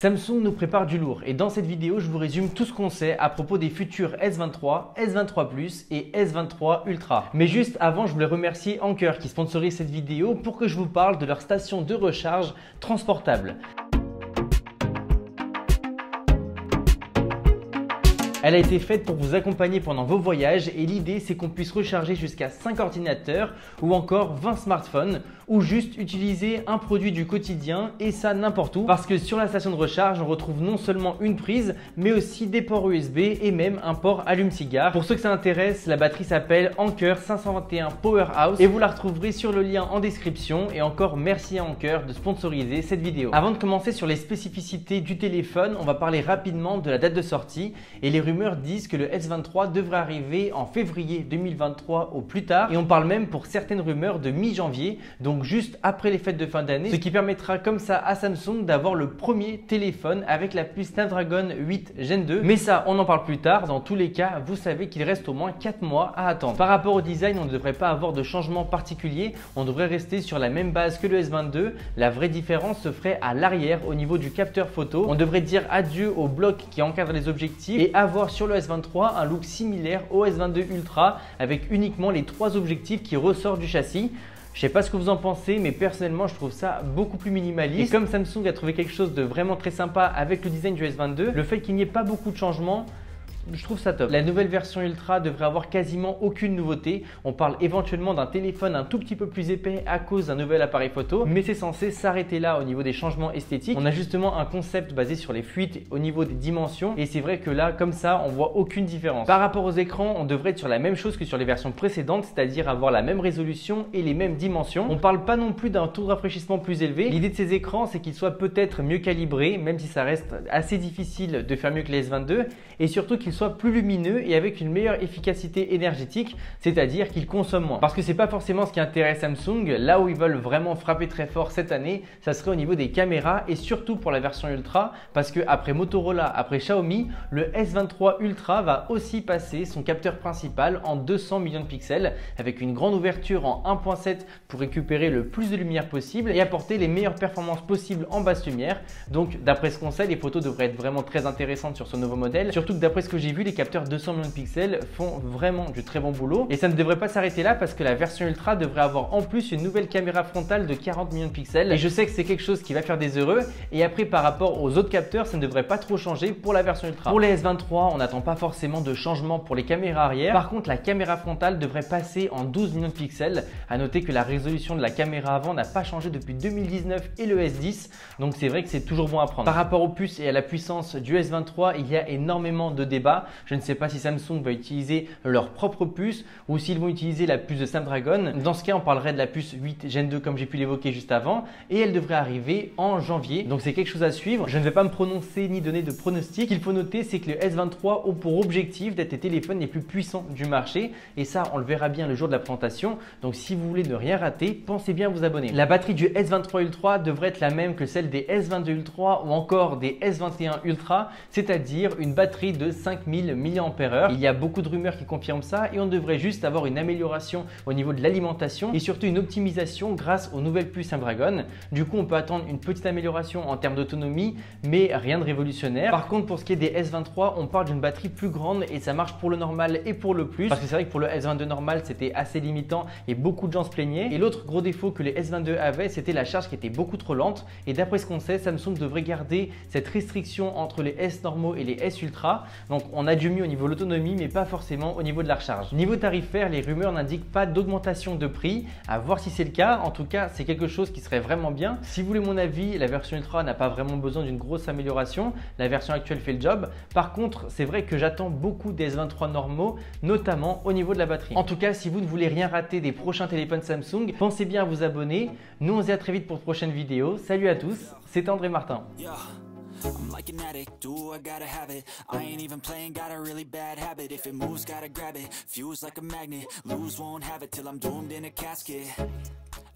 Samsung nous prépare du lourd et dans cette vidéo, je vous résume tout ce qu'on sait à propos des futurs S23, S23 Plus et S23 Ultra. Mais juste avant, je voulais remercier Anker qui sponsorise cette vidéo pour que je vous parle de leur station de recharge transportable. Elle a été faite pour vous accompagner pendant vos voyages et l'idée c'est qu'on puisse recharger jusqu'à 5 ordinateurs ou encore 20 smartphones ou juste utiliser un produit du quotidien et ça n'importe où parce que sur la station de recharge on retrouve non seulement une prise mais aussi des ports USB et même un port allume-cigare. Pour ceux que ça intéresse, la batterie s'appelle Anker 521 Powerhouse et vous la retrouverez sur le lien en description et encore merci à Anker de sponsoriser cette vidéo. Avant de commencer sur les spécificités du téléphone, on va parler rapidement de la date de sortie et les rumeurs disent que le S23 devrait arriver en février 2023 au plus tard et on parle même pour certaines rumeurs de mi-janvier, donc juste après les fêtes de fin d'année, ce qui permettra comme ça à Samsung d'avoir le premier téléphone avec la puce Snapdragon 8 Gen 2. Mais ça, on en parle plus tard. Dans tous les cas, vous savez qu'il reste au moins 4 mois à attendre. Par rapport au design, on ne devrait pas avoir de changement particulier. On devrait rester sur la même base que le S22. La vraie différence se ferait à l'arrière au niveau du capteur photo. On devrait dire adieu au bloc qui encadre les objectifs et avoir sur le S23 un look similaire au S22 Ultra avec uniquement les 3 objectifs qui ressortent du châssis. Je sais pas ce que vous en pensez, mais personnellement, je trouve ça beaucoup plus minimaliste. Et comme Samsung a trouvé quelque chose de vraiment très sympa avec le design du S22, le fait qu'il n'y ait pas beaucoup de changements, je trouve ça top. La nouvelle version Ultra devrait avoir quasiment aucune nouveauté. On parle éventuellement d'un téléphone un tout petit peu plus épais à cause d'un nouvel appareil photo, mais c'est censé s'arrêter là au niveau des changements esthétiques. On a justement un concept basé sur les fuites au niveau des dimensions et c'est vrai que là, comme ça, on voit aucune différence. Par rapport aux écrans, on devrait être sur la même chose que sur les versions précédentes, c'est-à-dire avoir la même résolution et les mêmes dimensions. On parle pas non plus d'un taux de rafraîchissement plus élevé. L'idée de ces écrans, c'est qu'ils soient peut-être mieux calibrés, même si ça reste assez difficile de faire mieux que les S22 et surtout qu'ils soit plus lumineux et avec une meilleure efficacité énergétique, c'est-à-dire qu'ils consomment moins. Parce que c'est pas forcément ce qui intéresse Samsung. Là où ils veulent vraiment frapper très fort cette année, ça serait au niveau des caméras et surtout pour la version Ultra, parce que après Motorola, après Xiaomi, le S23 Ultra va aussi passer son capteur principal en 200 millions de pixels avec une grande ouverture en 1.7 pour récupérer le plus de lumière possible et apporter les meilleures performances possibles en basse lumière. Donc d'après ce qu'on sait, les photos devraient être vraiment très intéressantes sur ce nouveau modèle. Surtout que d'après ce que j'ai vu, les capteurs 200 millions de pixels font vraiment du très bon boulot. Et ça ne devrait pas s'arrêter là parce que la version Ultra devrait avoir en plus une nouvelle caméra frontale de 40 millions de pixels. Et je sais que c'est quelque chose qui va faire des heureux. Et après, par rapport aux autres capteurs, ça ne devrait pas trop changer pour la version Ultra. Pour les S23, on n'attend pas forcément de changement pour les caméras arrière. Par contre, la caméra frontale devrait passer en 12 millions de pixels. À noter que la résolution de la caméra avant n'a pas changé depuis 2019 et le S10. Donc c'est vrai que c'est toujours bon à prendre. Par rapport aux puces et à la puissance du S23, il y a énormément de débats. Je ne sais pas si Samsung va utiliser leur propre puce ou s'ils vont utiliser la puce de Snapdragon. Dans ce cas, on parlerait de la puce 8 Gen 2 comme j'ai pu l'évoquer juste avant et elle devrait arriver en janvier. Donc c'est quelque chose à suivre. Je ne vais pas me prononcer ni donner de pronostic. Ce qu'il faut noter, c'est que le S23 ont pour objectif d'être les téléphones les plus puissants du marché et ça, on le verra bien le jour de la présentation. Donc si vous voulez ne rien rater, pensez bien à vous abonner. La batterie du S23 Ultra devrait être la même que celle des S22 Ultra ou encore des S21 Ultra, c'est-à-dire une batterie de 5000 mAh. Il y a beaucoup de rumeurs qui confirment ça et on devrait juste avoir une amélioration au niveau de l'alimentation et surtout une optimisation grâce aux nouvelles puces Snapdragon. Du coup, on peut attendre une petite amélioration en termes d'autonomie, mais rien de révolutionnaire. Par contre, pour ce qui est des S23, on parle d'une batterie plus grande et ça marche pour le normal et pour le plus. Parce que c'est vrai que pour le S22 normal, c'était assez limitant et beaucoup de gens se plaignaient. Et l'autre gros défaut que les S22 avaient, c'était la charge qui était beaucoup trop lente. Et d'après ce qu'on sait, Samsung devrait garder cette restriction entre les S normaux et les S Ultra. Donc on a du mieux au niveau de l'autonomie, mais pas forcément au niveau de la recharge. Niveau tarifaire, les rumeurs n'indiquent pas d'augmentation de prix. À voir si c'est le cas. En tout cas, c'est quelque chose qui serait vraiment bien. Si vous voulez mon avis, la version Ultra n'a pas vraiment besoin d'une grosse amélioration. La version actuelle fait le job. Par contre, c'est vrai que j'attends beaucoup des S23 normaux, notamment au niveau de la batterie. En tout cas, si vous ne voulez rien rater des prochains téléphones Samsung, pensez bien à vous abonner. Nous, on se dit à très vite pour de prochaines vidéos. Salut à tous, c'était André Martin. I'm like an addict, do I gotta have it. I ain't even playing, got a really bad habit. If it moves, gotta grab it. Fuse like a magnet, lose, won't have it till I'm doomed in a casket.